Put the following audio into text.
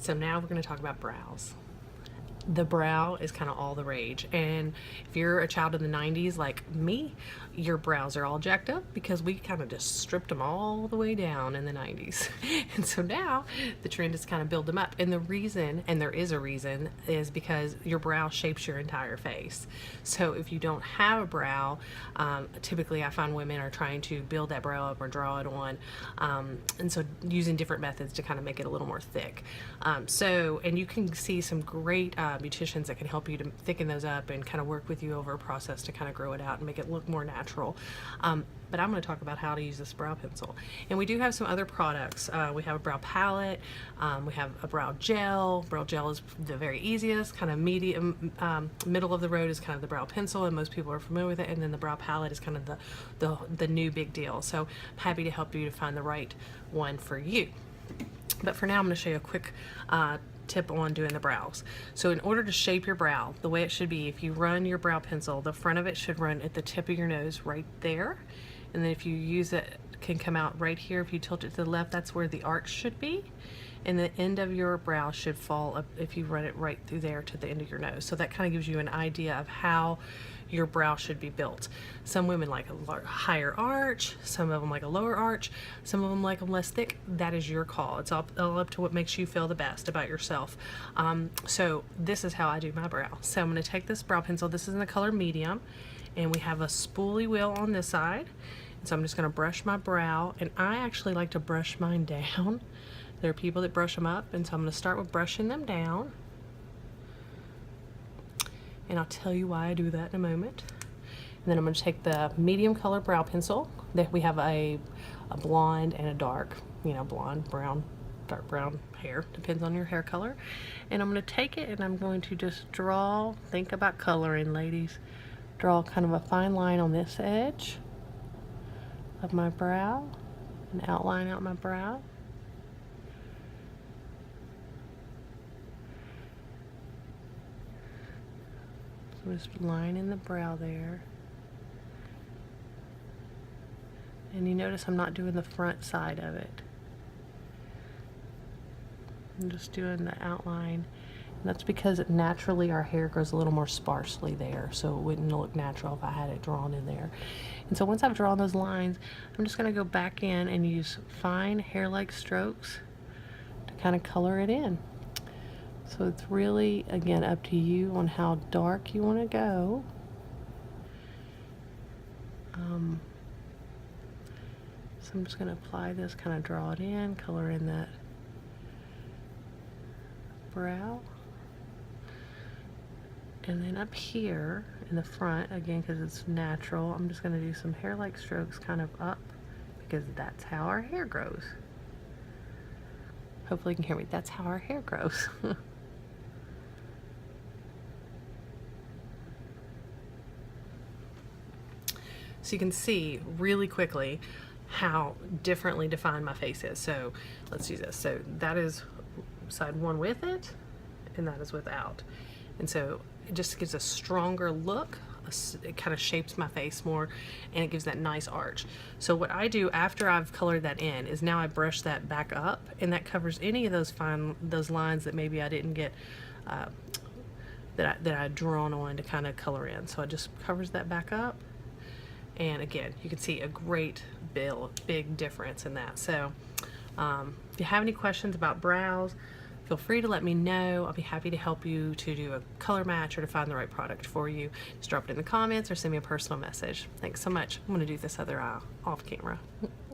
So now we're going to talk about brows. The brow is kind of all the rage, and if you're a child in the 90s like me, your brows are all jacked up because we kind of just stripped them all the way down in the 90s. And so now the trend is kind of build them up, and the reason, and there is a reason, is because your brow shapes your entire face. So if you don't have a brow, typically I find women are trying to build that brow up or draw it on, and so using different methods to kind of make it a little more thick. And you can see some great beauticians that can help you to thicken those up and kind of work with you over a process to kind of grow it out and make it look more natural. But I'm going to talk about how to use this brow pencil. And we do have some other products. We have a brow palette, we have a brow gel. Brow gel is the very easiest, kind of medium, middle of the road is kind of the brow pencil, and most people are familiar with it. And then the brow palette is kind of the new big deal. So I'm happy to help you to find the right one for you. But for now, I'm going to show you a quick tip on doing the brows. So in order to shape your brow, the way it should be, if you run your brow pencil, the front of it should run at the tip of your nose right there. And then if you use it, can come out right here. If you tilt it to the left, that's where the arch should be. And the end of your brow should fall up if you run it right through there to the end of your nose. So that kind of gives you an idea of how your brow should be built. Some women like a higher arch, some of them like a lower arch, some of them like them less thick. That is your call. It's all up to what makes you feel the best about yourself. So this is how I do my brow. So I'm going to take this brow pencil. This is in the color medium, and we have a spoolie wheel on this side. So I'm just going to brush my brow, and I actually like to brush mine down. There are people that brush them up, and so I'm going to start with brushing them down. And I'll tell you why I do that in a moment. And then I'm going to take the medium color brow pencil. That we have a blonde and a dark, blonde, brown, dark brown hair, depends on your hair color. And I'm going to take it and I'm going to just draw, think about coloring, ladies. Draw kind of a fine line on this edge of my brow and outline out my brow. Just line in the brow there. And you notice I'm not doing the front side of it. I'm just doing the outline. And that's because naturally our hair grows a little more sparsely there, so it wouldn't look natural if I had it drawn in there. And so once I've drawn those lines, I'm just going to go back in and use fine hair-like strokes to kind of color it in. So it's really, again, up to you on how dark you want to go. So I'm just going to apply this, kind of draw it in, color in that brow. And then up here in the front, again, because it's natural, I'm just going to do some hair-like strokes kind of up, because that's how our hair grows. Hopefully you can hear me. That's how our hair grows. So you can see really quickly how differently defined my face is. So let's use this. So that is side one with it, and that is without. And so it just gives a stronger look. It kind of shapes my face more, and it gives that nice arch. So what I do after I've colored that in is now I brush that back up, and that covers any of those lines that maybe I didn't get that I'd drawn on to kind of color in. So it just covers that back up. And again, you can see a great big difference in that. So if you have any questions about brows, feel free to let me know. I'll be happy to help you to do a color match or to find the right product for you. Just drop it in the comments or send me a personal message. Thanks so much. I'm going to do this other eye off camera.